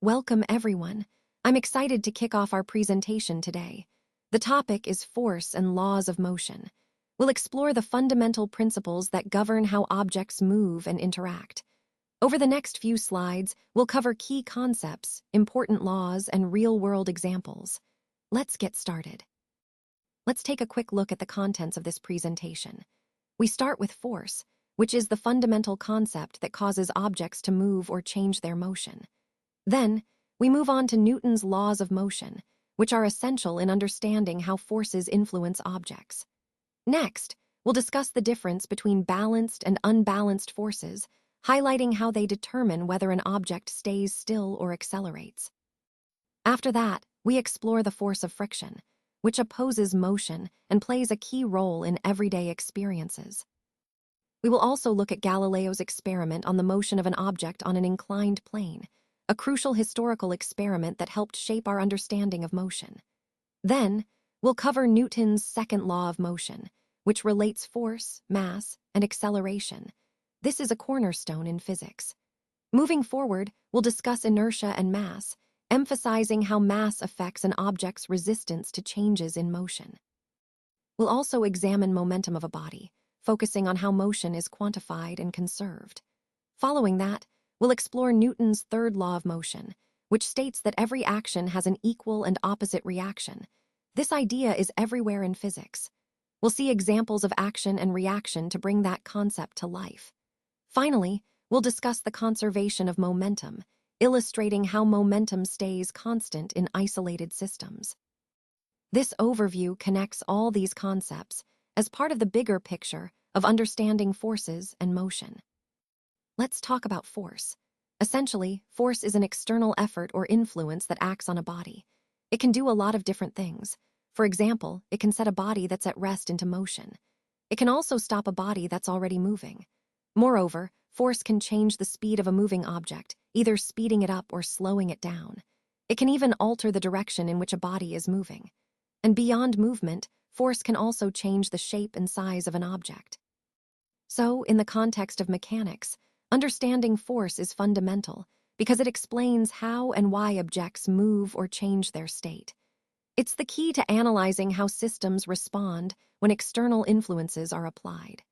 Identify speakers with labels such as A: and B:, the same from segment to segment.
A: Welcome, everyone. I'm excited to kick off our presentation today. The topic is force and laws of motion. We'll explore the fundamental principles that govern how objects move and interact. Over the next few slides, we'll cover key concepts, important laws, and real-world examples. Let's get started. Let's take a quick look at the contents of this presentation. We start with force, which is the fundamental concept that causes objects to move or change their motion. Then, we move on to Newton's laws of motion, which are essential in understanding how forces influence objects. Next, we'll discuss the difference between balanced and unbalanced forces, highlighting how they determine whether an object stays still or accelerates. After that, we explore the force of friction, which opposes motion and plays a key role in everyday experiences. We will also look at Galileo's experiment on the motion of an object on an inclined plane, a crucial historical experiment that helped shape our understanding of motion. Then, we'll cover Newton's second law of motion, which relates force, mass, and acceleration. This is a cornerstone in physics. Moving forward, we'll discuss inertia and mass, emphasizing how mass affects an object's resistance to changes in motion. We'll also examine momentum of a body, focusing on how motion is quantified and conserved. Following that, we'll explore Newton's third law of motion, which states that every action has an equal and opposite reaction. This idea is everywhere in physics. We'll see examples of action and reaction to bring that concept to life. Finally, we'll discuss the conservation of momentum, illustrating how momentum stays constant in isolated systems. This overview connects all these concepts as part of the bigger picture of understanding forces and motion. Let's talk about force. Essentially, force is an external effort or influence that acts on a body. It can do a lot of different things. For example, it can set a body that's at rest into motion. It can also stop a body that's already moving. Moreover, force can change the speed of a moving object, either speeding it up or slowing it down. It can even alter the direction in which a body is moving. And beyond movement, force can also change the shape and size of an object. So, in the context of mechanics, understanding force is fundamental because it explains how and why objects move or change their state. It's the key to analyzing how systems respond when external influences are applied.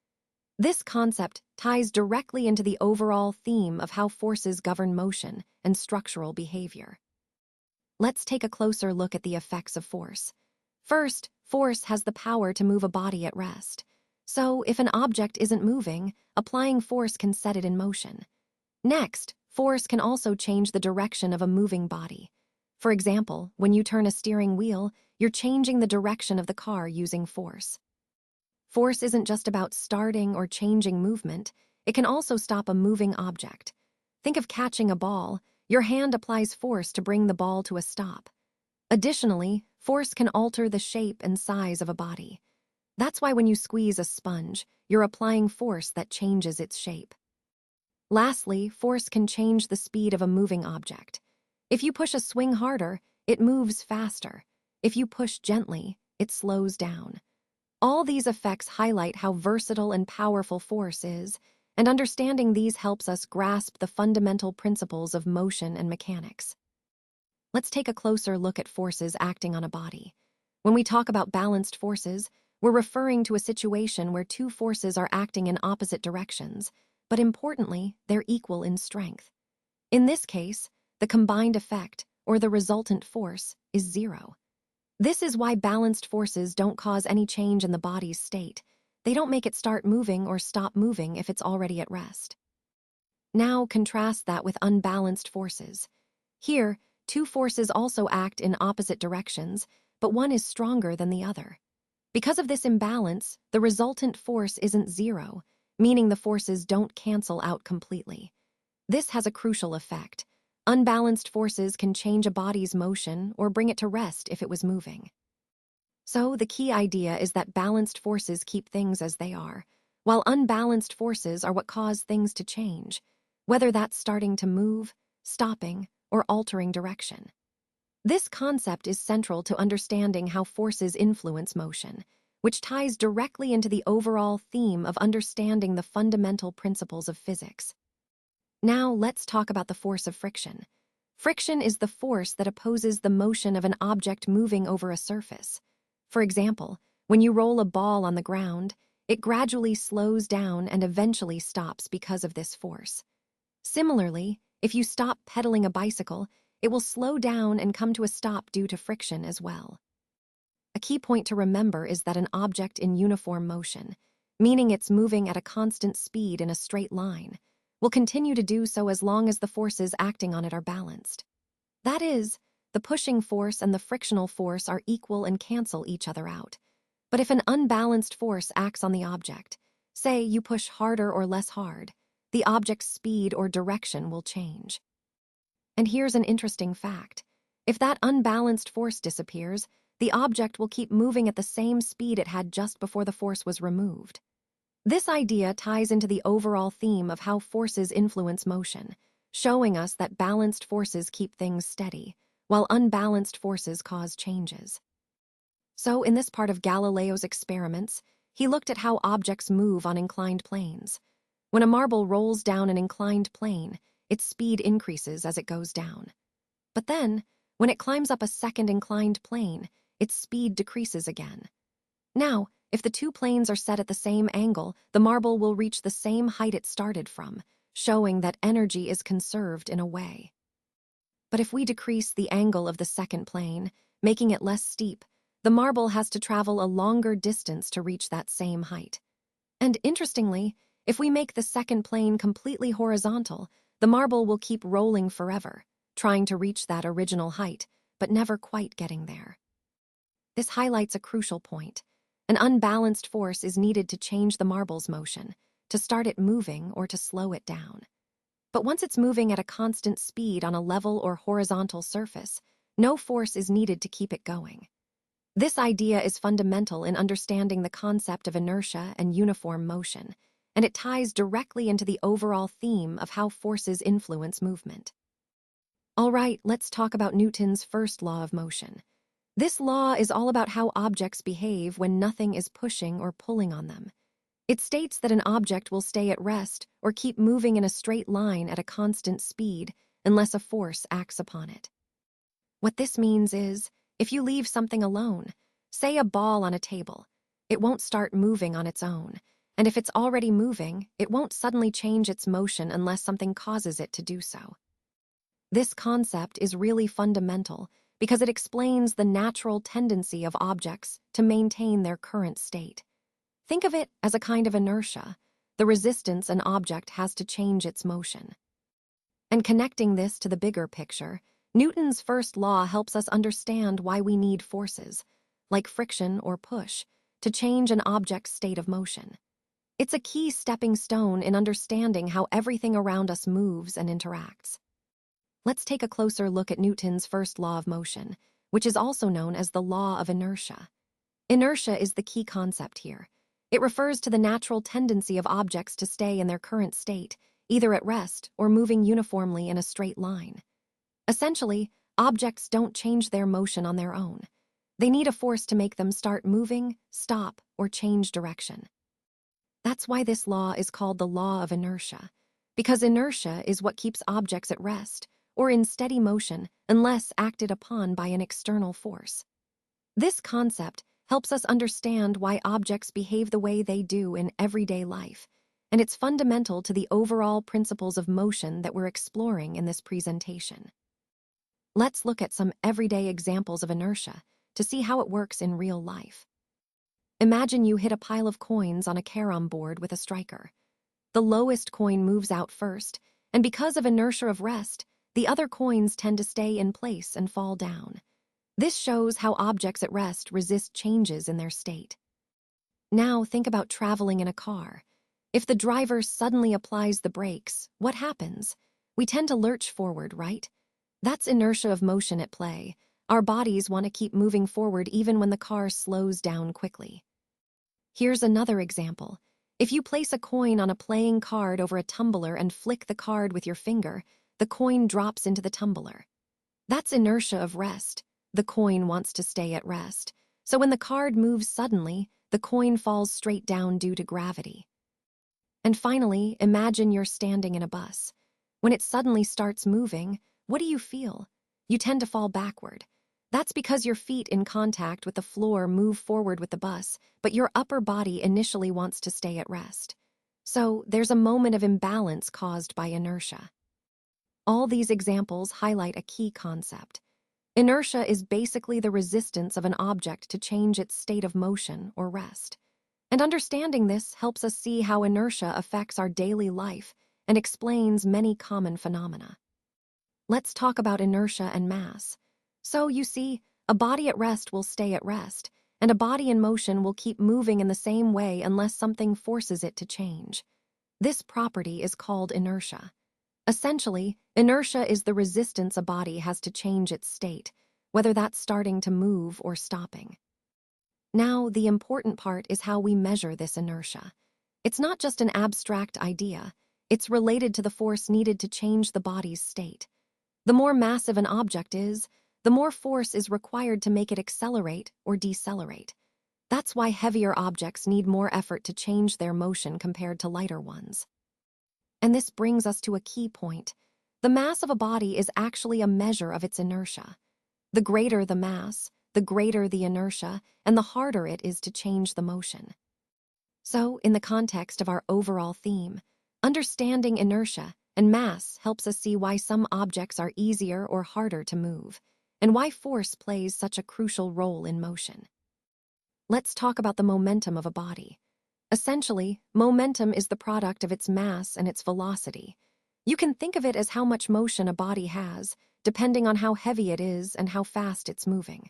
A: This concept ties directly into the overall theme of how forces govern motion and structural behavior. Let's take a closer look at the effects of force. First, force has the power to move a body at rest. So, if an object isn't moving, applying force can set it in motion. Next, force can also change the direction of a moving body. For example, when you turn a steering wheel, you're changing the direction of the car using force. Force isn't just about starting or changing movement, it can also stop a moving object. Think of catching a ball. Your hand applies force to bring the ball to a stop. Additionally, force can alter the shape and size of a body. That's why when you squeeze a sponge, you're applying force that changes its shape. Lastly, force can change the speed of a moving object. If you push a swing harder, it moves faster. If you push gently, it slows down. All these effects highlight how versatile and powerful force is, and understanding these helps us grasp the fundamental principles of motion and mechanics. Let's take a closer look at forces acting on a body. When we talk about balanced forces, we're referring to a situation where two forces are acting in opposite directions, but importantly, they're equal in strength. In this case, the combined effect, or the resultant force, is zero. This is why balanced forces don't cause any change in the body's state. They don't make it start moving or stop moving if it's already at rest. Now contrast that with unbalanced forces. Here, two forces also act in opposite directions, but one is stronger than the other. Because of this imbalance, the resultant force isn't zero, meaning the forces don't cancel out completely. This has a crucial effect. Unbalanced forces can change a body's motion or bring it to rest if it was moving. So, the key idea is that balanced forces keep things as they are, while unbalanced forces are what cause things to change, whether that's starting to move, stopping, or altering direction. This concept is central to understanding how forces influence motion, which ties directly into the overall theme of understanding the fundamental principles of physics. Now let's talk about the force of friction. Friction is the force that opposes the motion of an object moving over a surface. For example, when you roll a ball on the ground, it gradually slows down and eventually stops because of this force. Similarly, if you stop pedaling a bicycle, it will slow down and come to a stop due to friction as well. A key point to remember is that an object in uniform motion, meaning it's moving at a constant speed in a straight line, will continue to do so as long as the forces acting on it are balanced. That is, the pushing force and the frictional force are equal and cancel each other out. But if an unbalanced force acts on the object, say you push harder or less hard, the object's speed or direction will change. And here's an interesting fact. If that unbalanced force disappears, the object will keep moving at the same speed it had just before the force was removed. This idea ties into the overall theme of how forces influence motion, showing us that balanced forces keep things steady, while unbalanced forces cause changes. So, in this part of Galileo's experiments, he looked at how objects move on inclined planes. When a marble rolls down an inclined plane, its speed increases as it goes down. But then, when it climbs up a second inclined plane, its speed decreases again. Now, if the two planes are set at the same angle, the marble will reach the same height it started from, showing that energy is conserved in a way. But if we decrease the angle of the second plane, making it less steep, the marble has to travel a longer distance to reach that same height. And interestingly, if we make the second plane completely horizontal, the marble will keep rolling forever, trying to reach that original height, but never quite getting there. This highlights a crucial point. An unbalanced force is needed to change the marble's motion, to start it moving or to slow it down. But once it's moving at a constant speed on a level or horizontal surface, no force is needed to keep it going. This idea is fundamental in understanding the concept of inertia and uniform motion, and it ties directly into the overall theme of how forces influence movement. All right, let's talk about Newton's first law of motion. This law is all about how objects behave when nothing is pushing or pulling on them. It states that an object will stay at rest or keep moving in a straight line at a constant speed unless a force acts upon it. What this means is, if you leave something alone, say a ball on a table, it won't start moving on its own, and if it's already moving, it won't suddenly change its motion unless something causes it to do so. This concept is really fundamental because it explains the natural tendency of objects to maintain their current state. Think of it as a kind of inertia, the resistance an object has to change its motion. And connecting this to the bigger picture, Newton's first law helps us understand why we need forces, like friction or push, to change an object's state of motion. It's a key stepping stone in understanding how everything around us moves and interacts. Let's take a closer look at Newton's first law of motion, which is also known as the law of inertia. Inertia is the key concept here. It refers to the natural tendency of objects to stay in their current state, either at rest or moving uniformly in a straight line. Essentially, objects don't change their motion on their own. They need a force to make them start moving, stop, or change direction. That's why this law is called the law of inertia, because inertia is what keeps objects at rest or in steady motion unless acted upon by an external force. This concept helps us understand why objects behave the way they do in everyday life, and it's fundamental to the overall principles of motion that we're exploring in this presentation. Let's look at some everyday examples of inertia to see how it works in real life. Imagine you hit a pile of coins on a carom board with a striker. The lowest coin moves out first, and because of inertia of rest, the other coins tend to stay in place and fall down. This shows how objects at rest resist changes in their state. Now think about traveling in a car. If the driver suddenly applies the brakes, what happens? We tend to lurch forward, right? That's inertia of motion at play. Our bodies want to keep moving forward even when the car slows down quickly. Here's another example. If you place a coin on a playing card over a tumbler and flick the card with your finger, the coin drops into the tumbler. That's inertia of rest. The coin wants to stay at rest. So when the card moves suddenly, the coin falls straight down due to gravity. And finally, imagine you're standing in a bus. When it suddenly starts moving, What do you feel? You tend to fall backward. That's because your feet in contact with the floor move forward with the bus, but your upper body initially wants to stay at rest. So there's a moment of imbalance caused by inertia. All these examples highlight a key concept. Inertia is basically the resistance of an object to change its state of motion or rest. And understanding this helps us see how inertia affects our daily life and explains many common phenomena. Let's talk about inertia and mass. So, you see, a body at rest will stay at rest, and a body in motion will keep moving in the same way unless something forces it to change. This property is called inertia. Essentially, inertia is the resistance a body has to change its state, whether that's starting to move or stopping. Now, the important part is how we measure this inertia. It's not just an abstract idea, it's related to the force needed to change the body's state. The more massive an object is, the more force is required to make it accelerate or decelerate. That's why heavier objects need more effort to change their motion compared to lighter ones. And this brings us to a key point. The mass of a body is actually a measure of its inertia. The greater the mass, the greater the inertia, and the harder it is to change the motion. So, in the context of our overall theme, understanding inertia and mass helps us see why some objects are easier or harder to move, and why force plays such a crucial role in motion. Let's talk about the momentum of a body. Essentially, momentum is the product of its mass and its velocity. You can think of it as how much motion a body has, depending on how heavy it is and how fast it's moving.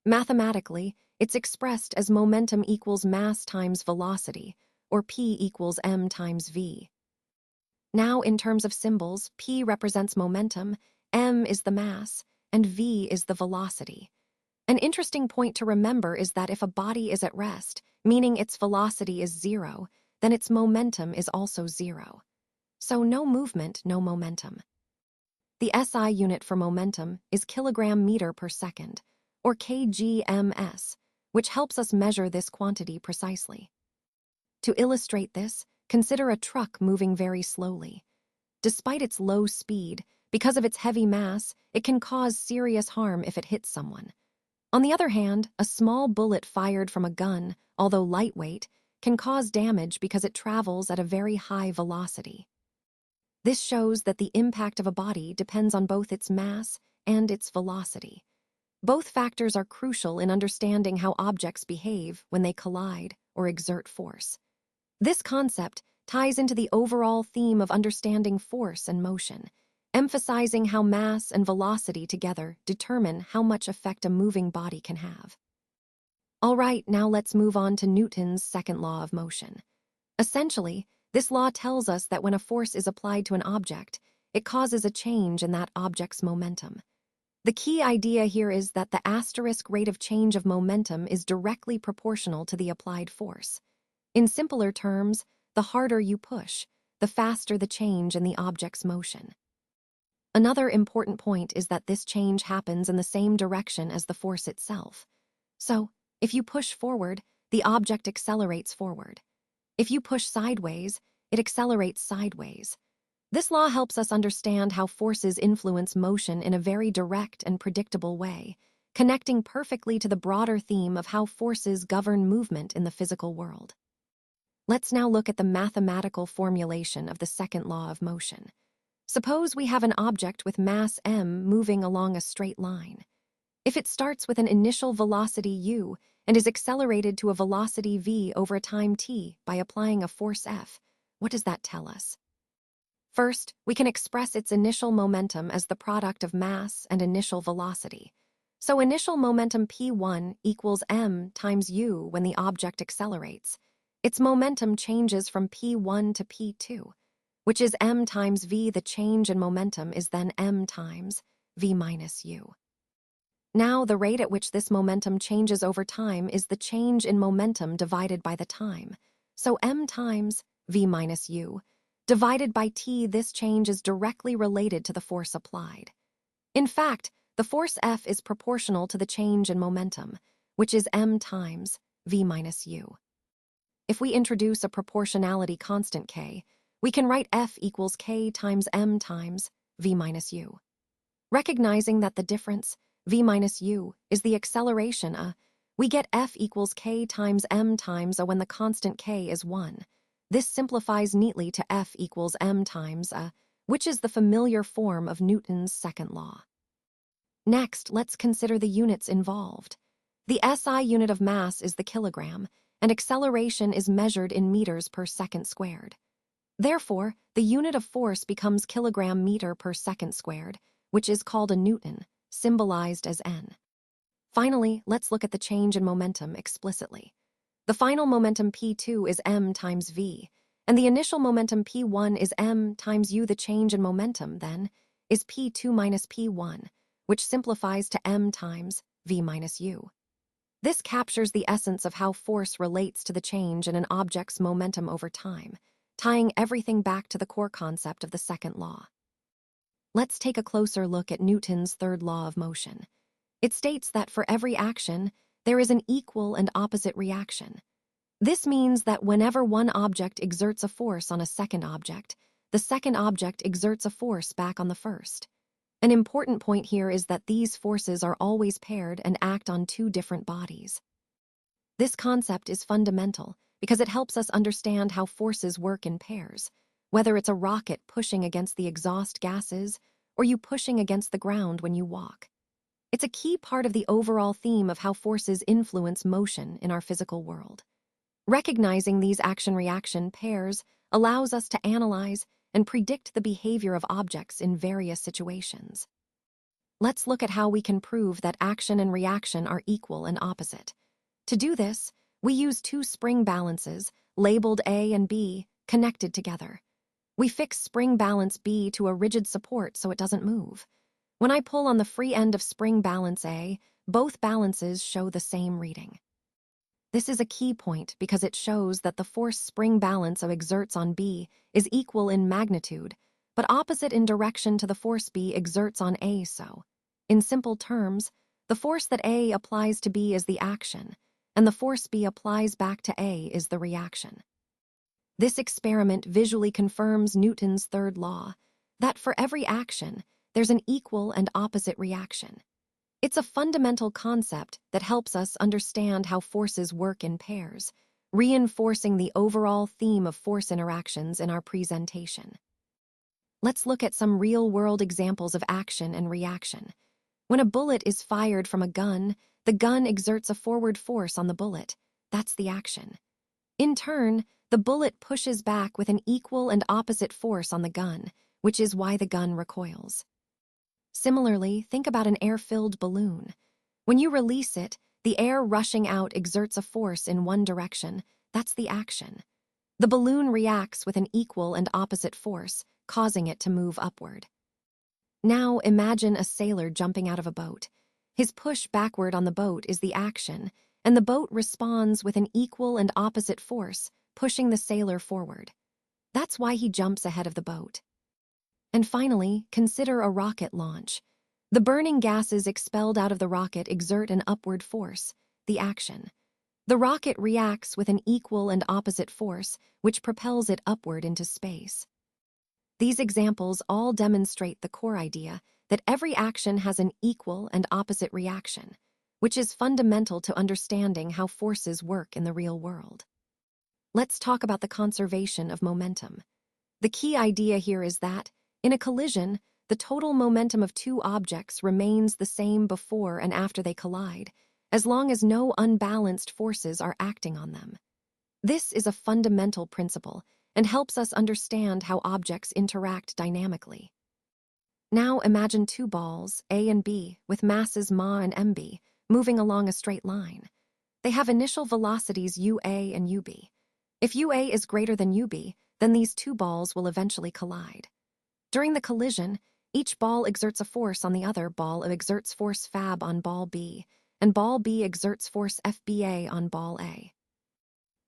A: Mathematically, it's expressed as momentum equals mass times velocity, or P equals m times v. Now, in terms of symbols, P represents momentum, m is the mass, and v is the velocity. An interesting point to remember is that if a body is at rest, meaning its velocity is zero, then its momentum is also zero. So no movement, no momentum. The SI unit for momentum is kilogram meter per second, or kgms, which helps us measure this quantity precisely. To illustrate this, consider a truck moving very slowly. Despite its low speed, because of its heavy mass, it can cause serious harm if it hits someone. On the other hand, a small bullet fired from a gun, although lightweight, can cause damage because it travels at a very high velocity. This shows that the impact of a body depends on both its mass and its velocity. Both factors are crucial in understanding how objects behave when they collide or exert force. This concept ties into the overall theme of understanding force and motion, emphasizing how mass and velocity together determine how much effect a moving body can have. All right, now let's move on to Newton's second law of motion. Essentially, this law tells us that when a force is applied to an object, it causes a change in that object's momentum. The key idea here is that the asterisk rate of change of momentum is directly proportional to the applied force. In simpler terms, the harder you push, the faster the change in the object's motion. Another important point is that this change happens in the same direction as the force itself. So, if you push forward, the object accelerates forward. If you push sideways, it accelerates sideways. This law helps us understand how forces influence motion in a very direct and predictable way, connecting perfectly to the broader theme of how forces govern movement in the physical world. Let's now look at the mathematical formulation of the second law of motion. Suppose we have an object with mass m moving along a straight line. If it starts with an initial velocity u and is accelerated to a velocity v over a time t by applying a force F, what does that tell us? First, we can express its initial momentum as the product of mass and initial velocity. So initial momentum p1 equals m times u when the object accelerates. Its momentum changes from p1 to p2, which is m times v. The change in momentum is then m times v minus u. Now, the rate at which this momentum changes over time is the change in momentum divided by the time. So m times v minus u divided by t. This change is directly related to the force applied. In fact, the force F is proportional to the change in momentum, which is m times v minus u. If we introduce a proportionality constant k, we can write F equals k times m times v minus u. Recognizing that the difference, v minus u, is the acceleration we get F equals k times m times when the constant k is 1. This simplifies neatly to F equals m times which is the familiar form of Newton's second law. Next, let's consider the units involved. The SI unit of mass is the kilogram, and acceleration is measured in meters per second squared. Therefore, the unit of force becomes kilogram meter per second squared, which is called a Newton, symbolized as N. Finally, let's look at the change in momentum explicitly. The final momentum P2 is m times v, and the initial momentum P1 is m times u. The change in momentum, then, is P2 minus P1, which simplifies to m times v minus u. This captures the essence of how force relates to the change in an object's momentum over time, tying everything back to the core concept of the second law. Let's take a closer look at Newton's third law of motion. It states that for every action, there is an equal and opposite reaction. This means that whenever one object exerts a force on a second object, the second object exerts a force back on the first. An important point here is that these forces are always paired and act on two different bodies. This concept is fundamental because it helps us understand how forces work in pairs, whether it's a rocket pushing against the exhaust gases or you pushing against the ground when you walk. It's a key part of the overall theme of how forces influence motion in our physical world. Recognizing these action-reaction pairs allows us to analyze and predict the behavior of objects in various situations. Let's look at how we can prove that action and reaction are equal and opposite. To do this, we use two spring balances, labeled A and B, connected together. We fix spring balance B to a rigid support so it doesn't move. When I pull on the free end of spring balance A, both balances show the same reading. This is a key point because it shows that the force spring balance exerts on B is equal in magnitude, but opposite in direction to the force B exerts on A. So, in simple terms, the force that A applies to B is the action, and the force B applies back to A is the reaction. This experiment visually confirms Newton's third law, that for every action, there's an equal and opposite reaction. It's a fundamental concept that helps us understand how forces work in pairs, reinforcing the overall theme of force interactions in our presentation. Let's look at some real-world examples of action and reaction. When a bullet is fired from a gun, the gun exerts a forward force on the bullet. That's the action. In turn, the bullet pushes back with an equal and opposite force on the gun, which is why the gun recoils. Similarly, think about an air-filled balloon. When you release it, the air rushing out exerts a force in one direction. That's the action. The balloon reacts with an equal and opposite force, causing it to move upward. Now imagine a sailor jumping out of a boat. His push backward on the boat is the action, and the boat responds with an equal and opposite force, pushing the sailor forward. That's why he jumps ahead of the boat. And finally, consider a rocket launch. The burning gases expelled out of the rocket exert an upward force, the action. The rocket reacts with an equal and opposite force, which propels it upward into space. These examples all demonstrate the core idea that every action has an equal and opposite reaction, which is fundamental to understanding how forces work in the real world. Let's talk about the conservation of momentum. The key idea here is that, in a collision, the total momentum of two objects remains the same before and after they collide, as long as no unbalanced forces are acting on them. This is a fundamental principle and helps us understand how objects interact dynamically. Now imagine two balls, A and B, with masses ma and mb, moving along a straight line. They have initial velocities UA and UB. If UA is greater than UB, then these two balls will eventually collide. During the collision, each ball exerts a force on the other ball exerts force Fab on ball B, and ball B exerts force FBA on ball A.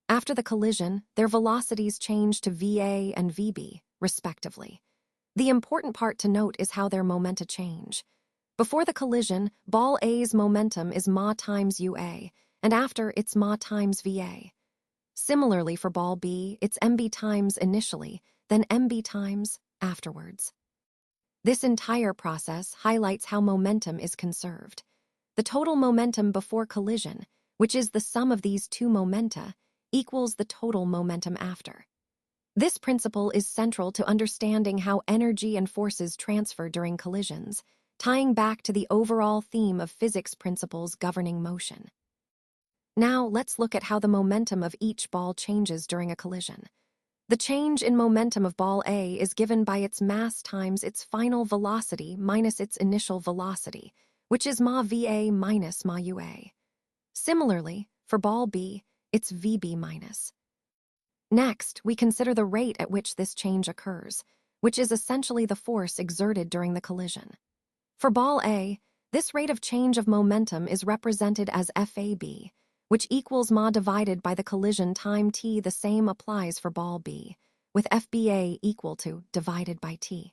A: After the collision, their velocities change to VA and VB, respectively. The important part to note is how their momenta change. Before the collision, ball A's momentum is ma times UA, and after, it's ma times VA. Similarly for ball B, it's MB times initially, then MB times afterwards. This entire process highlights how momentum is conserved. The total momentum before collision, which is the sum of these two momenta, equals the total momentum after. This principle is central to understanding how energy and forces transfer during collisions, tying back to the overall theme of physics principles governing motion. Now, let's look at how the momentum of each ball changes during a collision. The change in momentum of ball A is given by its mass times its final velocity minus its initial velocity, which is ma VA minus ma UA. Similarly, for ball B, it's VB minus. Next, we consider the rate at which this change occurs, which is essentially the force exerted during the collision. For ball A, this rate of change of momentum is represented as FAB, which equals ma divided by the collision time t. The same applies for ball B, with FBA equal to divided by t.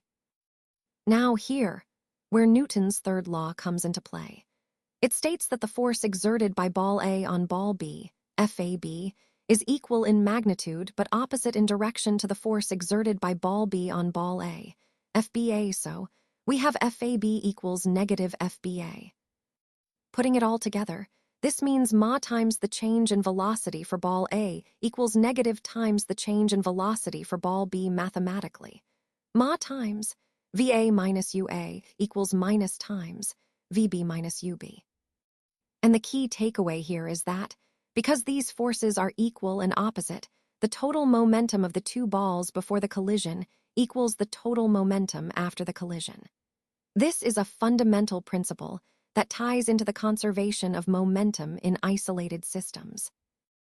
A: Now here, where Newton's third law comes into play. It states that the force exerted by ball A on ball B, FAB, is equal in magnitude but opposite in direction to the force exerted by ball B on ball A, FBA. So, we have FAB equals negative FBA. Putting it all together, this means ma times the change in velocity for ball A equals negative times the change in velocity for ball B mathematically. Ma times VA minus UA equals minus times VB minus UB. And the key takeaway here is that, because these forces are equal and opposite, the total momentum of the two balls before the collision equals the total momentum after the collision. This is a fundamental principle that ties into the conservation of momentum in isolated systems.